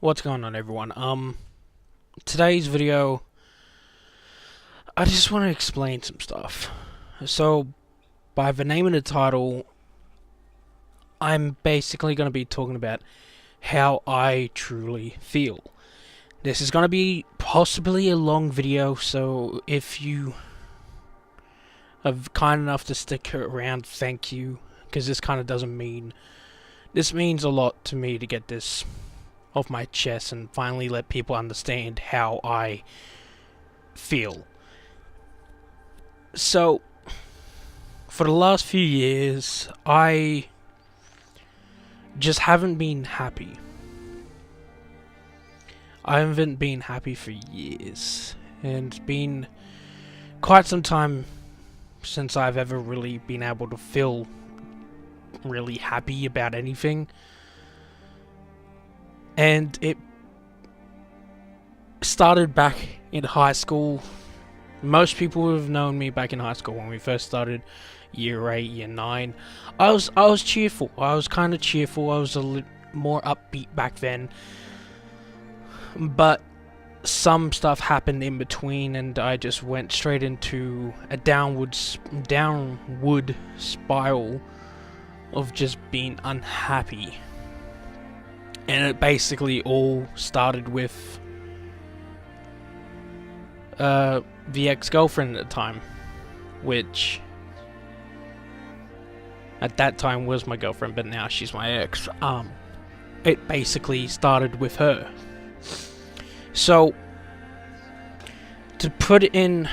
What's going on, everyone? Today's video, I just want to explain some stuff. So, by the name of the title, I'm basically going to be talking about how I truly feel. This is going to be possibly a long video, so if you are kind enough to stick around, thank you, because this kind of doesn't mean... This means a lot to me to get this off my chest and finally let people understand how I feel. So, for the last few years, I just haven't been happy. I haven't been happy for years, and it's been quite some time since I've ever really been able to feel really happy about anything. And it started back in high school. Most people would have known me back in high school when we first started, year 8, year 9. I was cheerful. I was kind of cheerful. I was a little more upbeat back then. But some stuff happened in between, and I just went straight into a downward spiral of just being unhappy. And it basically all started with the ex-girlfriend at the time, which at that time was my girlfriend, but now she's my ex. It basically started with her. So, to put it in,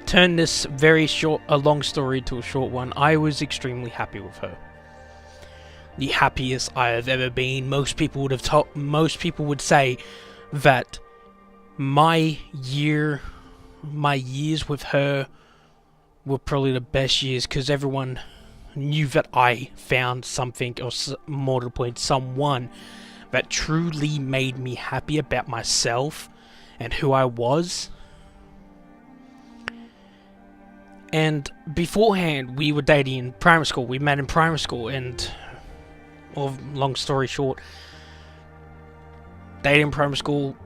turn this a long story to a short one, I was extremely happy with her. The happiest I have ever been. Most people would say that my years with her were probably the best years, because everyone knew that I found something, or more to the point, someone that truly made me happy about myself and who I was. And beforehand, we were dating in primary school. We met in primary school, and long story short, dating in primary school,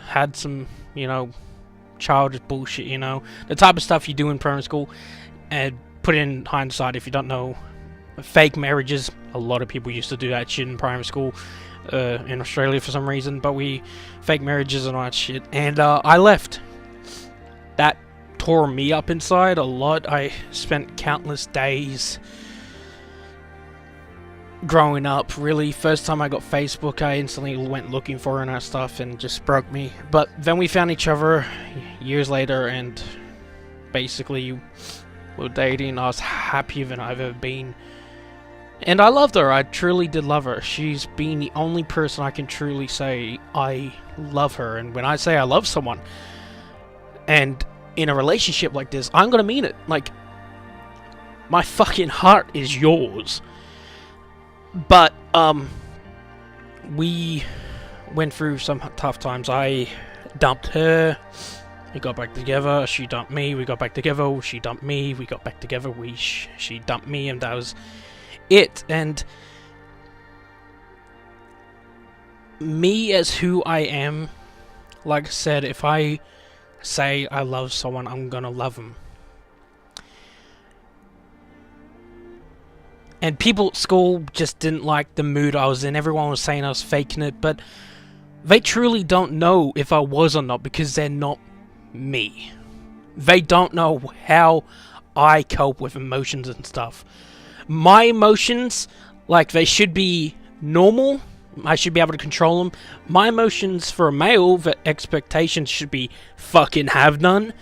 had some, childish bullshit, the type of stuff you do in primary school. And put in hindsight, if you don't know, fake marriages. A lot of people used to do that shit in primary school in Australia for some reason, but fake marriages and all that shit. And I left. That tore me up inside a lot. I spent countless days growing up, really. First time I got Facebook, I instantly went looking for her and that stuff, and just broke me. But then we found each other years later, and basically we were dating. I was happier than I've ever been, and I loved her. I truly did love her. She's been the only person I can truly say I love her. And when I say I love someone, and in a relationship like this, I'm gonna mean it. Like, my fucking heart is yours. But, we went through some tough times. I dumped her, we got back together, she dumped me, we got back together, she dumped me, we got back together, she dumped me, and that was it. And me as who I am, like I said, if I say I love someone, I'm gonna love them. And people at school just didn't like the mood I was in. Everyone was saying I was faking it, but they truly don't know if I was or not, because they're not me. They don't know how I cope with emotions and stuff. My emotions, like, they should be normal. I should be able to control them. My emotions for a male, the expectations should be fucking have none.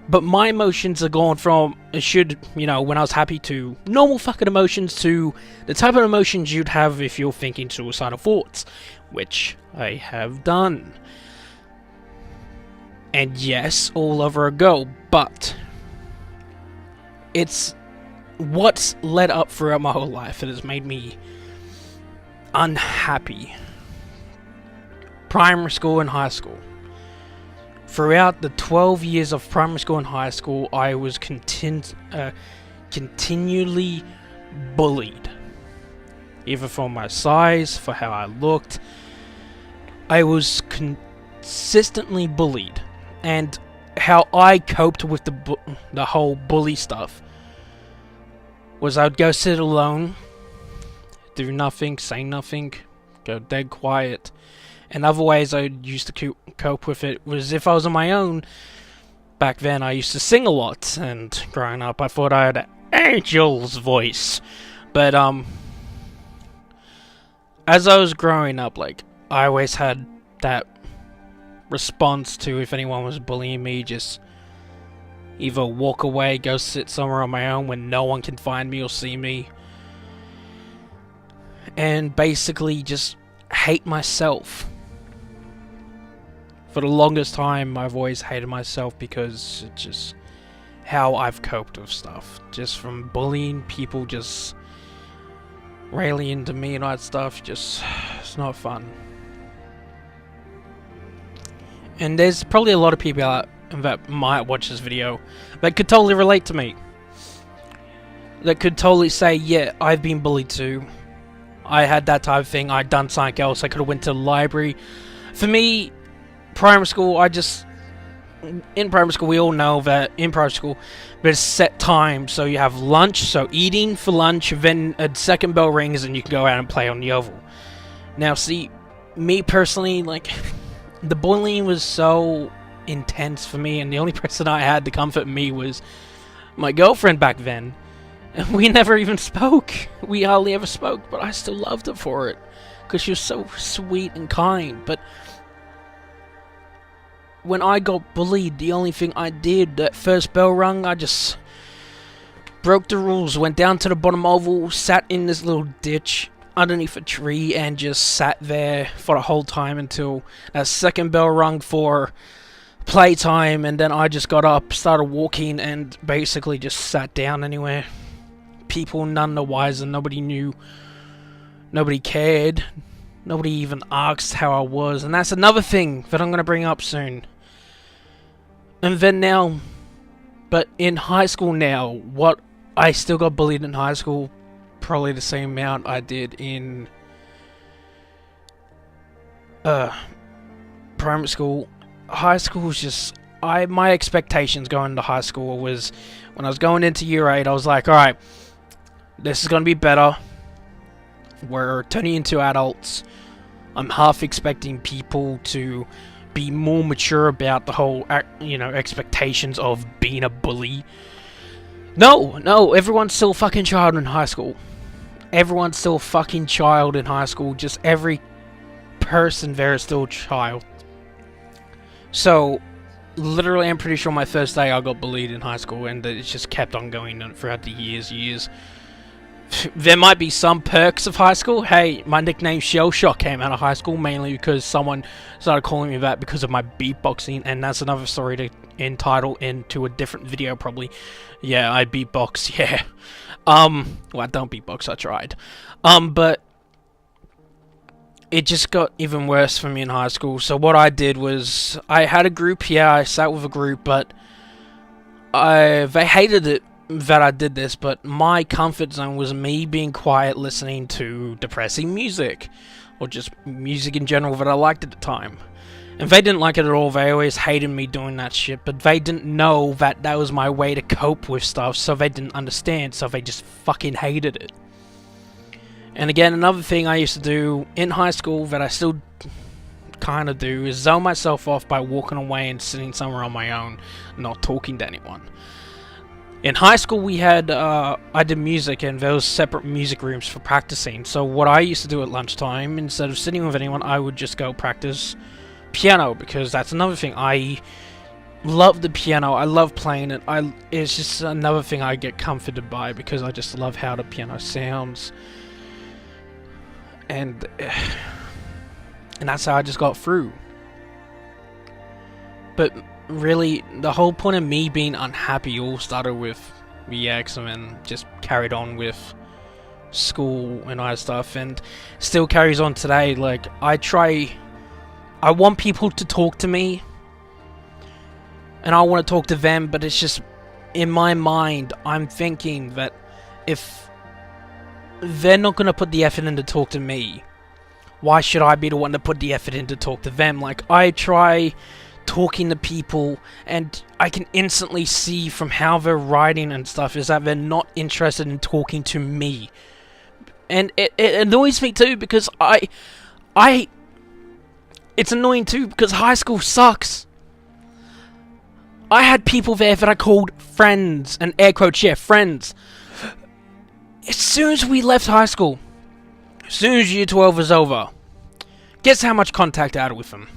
But my emotions are gone from, when I was happy, to normal fucking emotions, to the type of emotions you'd have if you're thinking suicidal thoughts, which I have done. And yes, all over a go, but it's what's led up throughout my whole life that has made me unhappy. Primary school and high school. Throughout the 12 years of primary school and high school, I was continually bullied. Either for my size, for how I looked, I was consistently bullied, and how I coped with the whole bully stuff was I'd go sit alone, do nothing, say nothing, go dead quiet. And other ways I used to cope with it was if I was on my own. Back then I used to sing a lot, and growing up I thought I had an angel's voice. But as I was growing up, like, I always had that response to if anyone was bullying me, just either walk away, go sit somewhere on my own when no one can find me or see me, and basically just hate myself. For the longest time, I've always hated myself because it's just how I've coped with stuff. Just from bullying, people just railing into me and all that stuff, just, it's not fun. And there's probably a lot of people out that might watch this video that could totally relate to me. That could totally say, yeah, I've been bullied too. I had that type of thing, I'd done something else, I could have went to the library. For me, primary school, in primary school, we all know that in primary school, there's set time, so you have lunch, so eating for lunch, then a second bell rings and you can go out and play on the oval. Now see, me personally, like, the bullying was so intense for me, and the only person I had to comfort me was my girlfriend back then. And we never even spoke. We hardly ever spoke, but I still loved her for it, because she was so sweet and kind. But when I got bullied, the only thing I did, that first bell rung, I just broke the rules, went down to the bottom oval, sat in this little ditch underneath a tree, and just sat there for the whole time until that second bell rung for playtime, and then I just got up, started walking, and basically just sat down anywhere. People none the wiser, nobody knew, nobody cared, nobody even asked how I was, and that's another thing that I'm going to bring up soon. And then now, but in high school now, what I still got bullied in high school, probably the same amount I did in primary school. High school was just, my expectations going into high school was, when I was going into year 8, I was like, alright, this is going to be better. We're turning into adults. I'm half expecting people to be more mature about the whole, expectations of being a bully. No, everyone's still a fucking child in high school. Everyone's still a fucking child in high school. Just every person there is still a child. So, literally, I'm pretty sure my first day I got bullied in high school, and it just kept on going throughout the years. There might be some perks of high school. Hey, my nickname Shellshock came out of high school mainly because someone started calling me that because of my beatboxing, and that's another story to entitle into a different video probably. Yeah, I beatbox, yeah. Well, I don't beatbox, I tried. But it just got even worse for me in high school. So what I did was, I had a group, yeah, I sat with a group, but they hated it that I did this, but my comfort zone was me being quiet, listening to depressing music, or just music in general that I liked at the time. And they didn't like it at all. They always hated me doing that shit, but they didn't know that that was my way to cope with stuff, so they didn't understand, so they just fucking hated it. And again, another thing I used to do in high school that I still kind of do is zone myself off by walking away and sitting somewhere on my own, not talking to anyone. In high school, we had, I did music, and there was separate music rooms for practicing. So what I used to do at lunchtime, instead of sitting with anyone, I would just go practice piano, because that's another thing. I love the piano. I love playing it. It's just another thing I get comforted by, because I just love how the piano sounds. And that's how I just got through. But really, the whole point of me being unhappy all started with VX, and then just carried on with school and all that stuff, and still carries on today. Like, I want people to talk to me, and I want to talk to them, but it's just, in my mind, I'm thinking that if they're not going to put the effort in to talk to me, why should I be the one to put the effort in to talk to them? Like, I try talking to people, and I can instantly see from how they're writing and stuff is that they're not interested in talking to me. And it annoys me too, because it's annoying too, because high school sucks. I had people there that I called friends, and air quotes, yeah, friends. As soon as we left high school, as soon as year 12 was over, guess how much contact I had with them?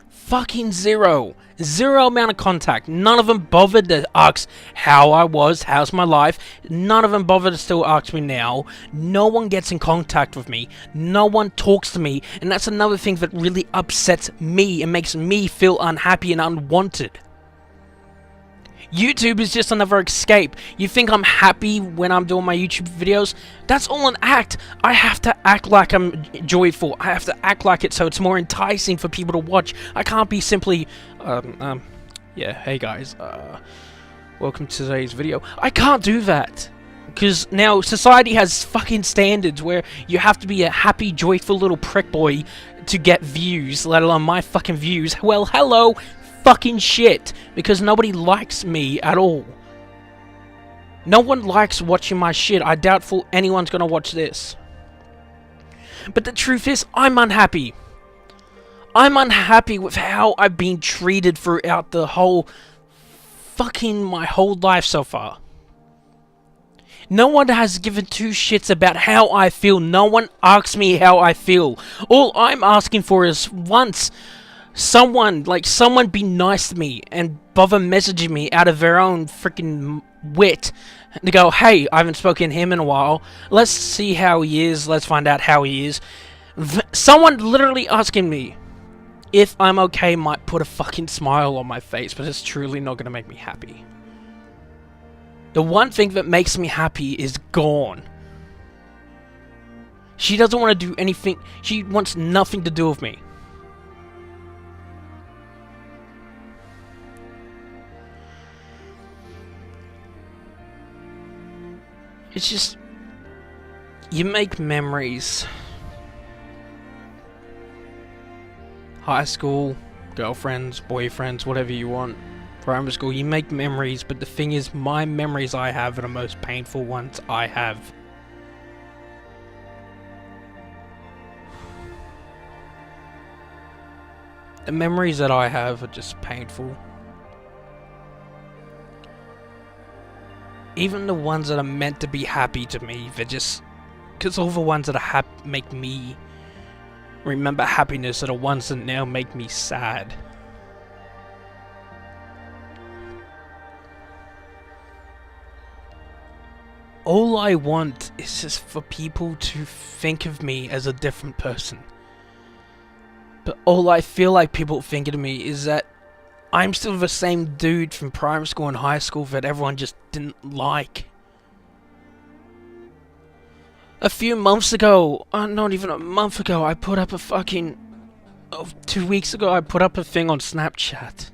Fucking zero. Zero amount of contact. None of them bothered to ask how I was, how's my life. None of them bothered to still ask me now. No one gets in contact with me. No one talks to me. And that's another thing that really upsets me and makes me feel unhappy and unwanted. YouTube is just another escape. You think I'm happy when I'm doing my YouTube videos? That's all an act. I have to act like I'm joyful. I have to act like it so it's more enticing for people to watch. I can't be simply, yeah, hey guys, welcome to today's video. I can't do that. Because now society has fucking standards where you have to be a happy, joyful little prick boy to get views, let alone my fucking views. Well, hello. Fucking shit, because nobody likes me at all. No one likes watching my shit. I doubtful anyone's gonna watch this. But the truth is, I'm unhappy. I'm unhappy with how I've been treated throughout the whole my whole life so far. No one has given two shits about how I feel. No one asks me how I feel. All I'm asking for is once someone be nice to me and bother messaging me out of their own freaking wit to go, hey, I haven't spoken to him in a while. Let's see how he is. Let's find out how he is. Someone literally asking me if I'm okay might put a fucking smile on my face, but it's truly not going to make me happy. The one thing that makes me happy is gone. She doesn't want to do anything. She wants nothing to do with me. It's just, you make memories. High school, girlfriends, boyfriends, whatever you want. Primary school, you make memories, but the thing is, my memories I have are the most painful ones I have. The memories that I have are just painful. Even the ones that are meant to be happy to me, they're just... because all the ones that are make me remember happiness are the ones that now make me sad. All I want is just for people to think of me as a different person. But all I feel like people think of me is that I'm still the same dude from primary school and high school that everyone just didn't like. A few months ago, not even a month ago, I put up a fucking... 2 weeks ago, I put up a thing on Snapchat.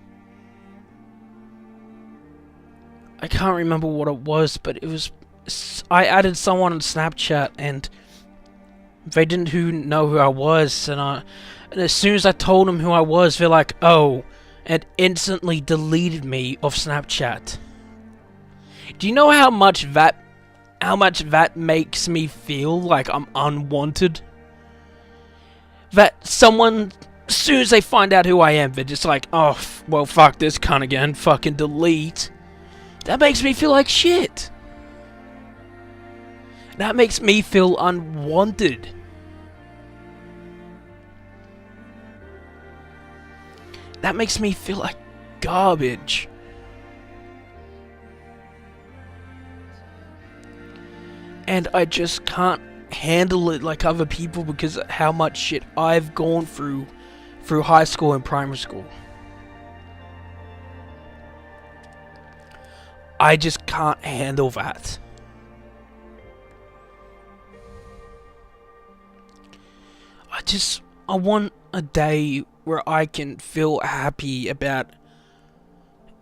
I can't remember what it was, but it was... I added someone on Snapchat, and they didn't know who I was, and as soon as I told them who I was, they're like, oh... and instantly deleted me off Snapchat. Do you know how much that makes me feel like I'm unwanted? That someone, as soon as they find out who I am, they're just like, oh, well, fuck this cunt again, fucking delete. That makes me feel like shit. That makes me feel unwanted. That makes me feel like garbage. And I just can't handle it like other people because of how much shit I've gone through high school and primary school. I just can't handle that. I want a day where I can feel happy about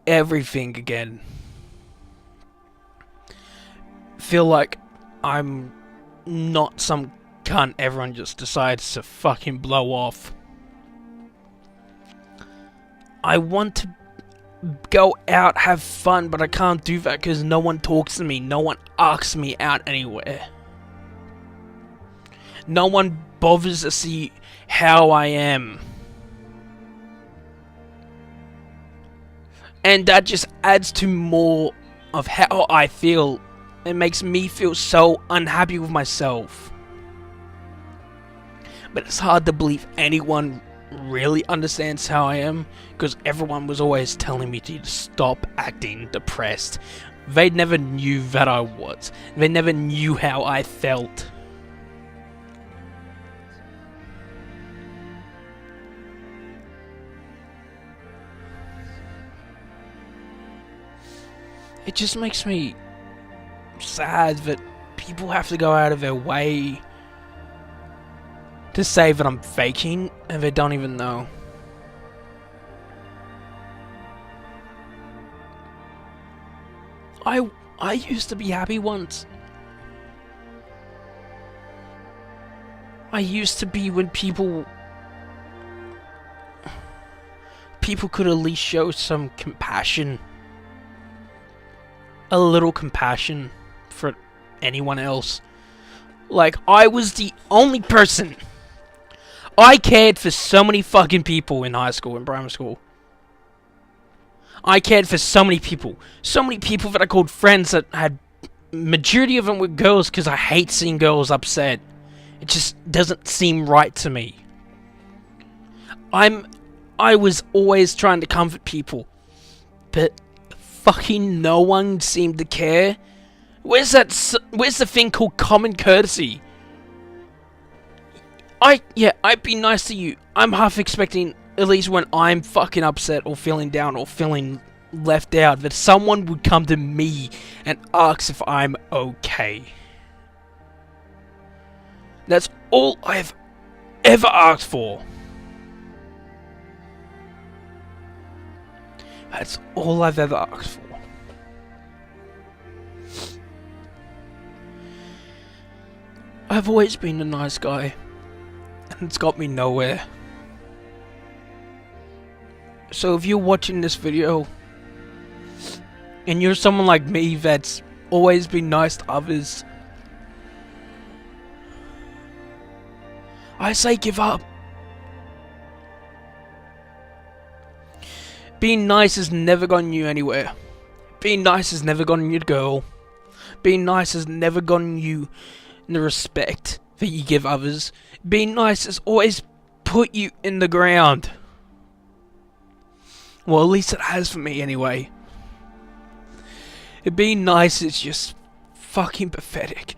everything again. Feel like I'm not some can't everyone just decide to fucking blow off? I want to go out, have fun, but I can't do that because no one talks to me. No one asks me out anywhere. No one bothers to see how I am. And that just adds to more of how I feel. It makes me feel so unhappy with myself. But it's hard to believe anyone really understands how I am, because everyone was always telling me to stop acting depressed. They never knew that I was. They never knew how I felt. It just makes me sad that people have to go out of their way to say that I'm faking, and they don't even know. I used to be happy once. I used to be when people could at least show some compassion. A little compassion for anyone else. Like, I was the only person. I cared for so many fucking people in high school and primary school. I cared for so many people. So many people that I called friends that had... Majority of them were girls because I hate seeing girls upset. It just doesn't seem right to me. I was always trying to comfort people. But fucking no one seemed to care. Where's the thing called common courtesy? I'd be nice to you. I'm half expecting, at least when I'm fucking upset or feeling down or feeling left out, that someone would come to me and ask if I'm okay. That's all I've ever asked for. That's all I've ever asked for. I've always been a nice guy, and it's got me nowhere. So if you're watching this video, and you're someone like me that's always been nice to others, I say give up. Being nice has never gotten you anywhere. Being nice has never gotten you a girl. Being nice has never gotten you the respect that you give others. Being nice has always put you in the ground. Well, at least it has for me anyway. Being nice is just fucking pathetic.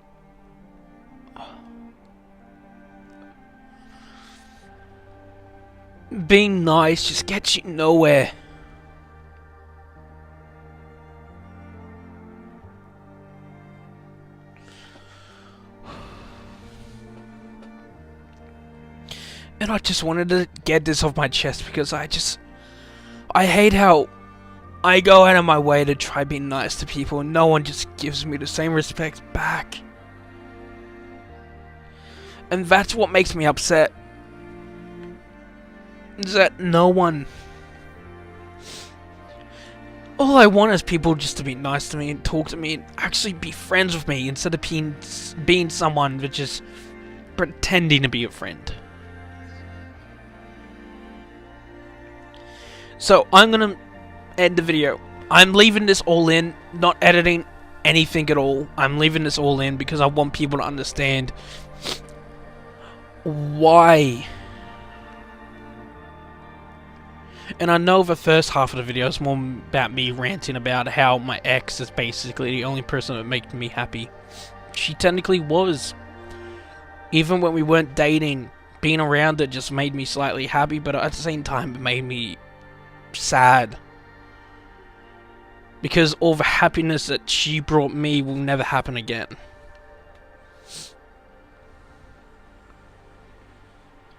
Being nice just gets you nowhere. And I just wanted to get this off my chest because I hate how I go out of my way to try being nice to people and no one just gives me the same respect back. And that's what makes me upset. Is that no one... All I want is people just to be nice to me and talk to me and actually be friends with me instead of being someone that's just pretending to be a friend. So, I'm gonna end the video. I'm leaving this all in, not editing anything at all. I'm leaving this all in because I want people to understand why. And I know the first half of the video is more about me ranting about how my ex is basically the only person that made me happy. She technically was. Even when we weren't dating, being around her just made me slightly happy, but at the same time it made me sad. Because all the happiness that she brought me will never happen again.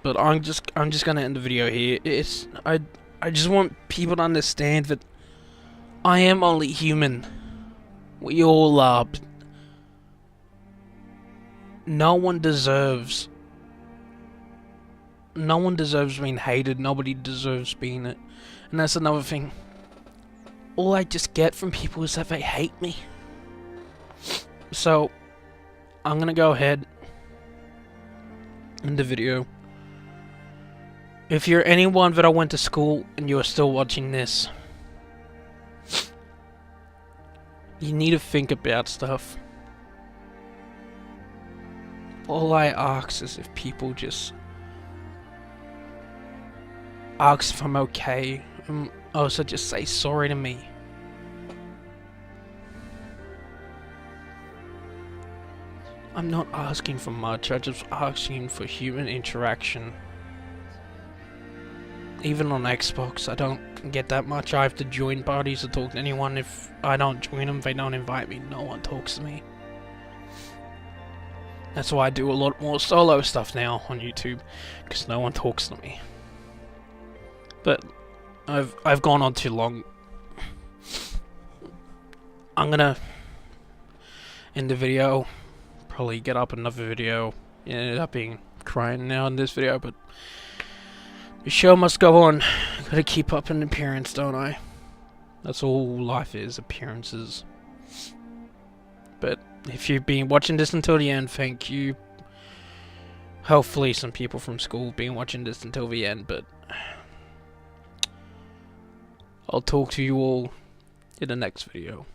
But I'm just gonna end the video here. I just want people to understand that I am only human. We all are. no one deserves being hated. Nobody deserves being it. And that's another thing. All I just get from people is that they hate me. So, I'm gonna go ahead in the video. If you're anyone that I went to school and you are still watching this, you need to think about stuff. All I ask is if people just ask if I'm okay, and also just say sorry to me. I'm not asking for much, I'm just asking for human interaction. Even on Xbox, I don't get that much. I have to join parties to talk to anyone. If I don't join them, they don't invite me. No one talks to me. That's why I do a lot more solo stuff now on YouTube, because no one talks to me. But I've gone on too long. I'm gonna end the video. Probably get up another video. It ended up being crying now in this video, but the show must go on. Gotta keep up an appearance, don't I? That's all life is, appearances. But if you've been watching this until the end, thank you. Hopefully some people from school have been watching this until the end, but I'll talk to you all in the next video.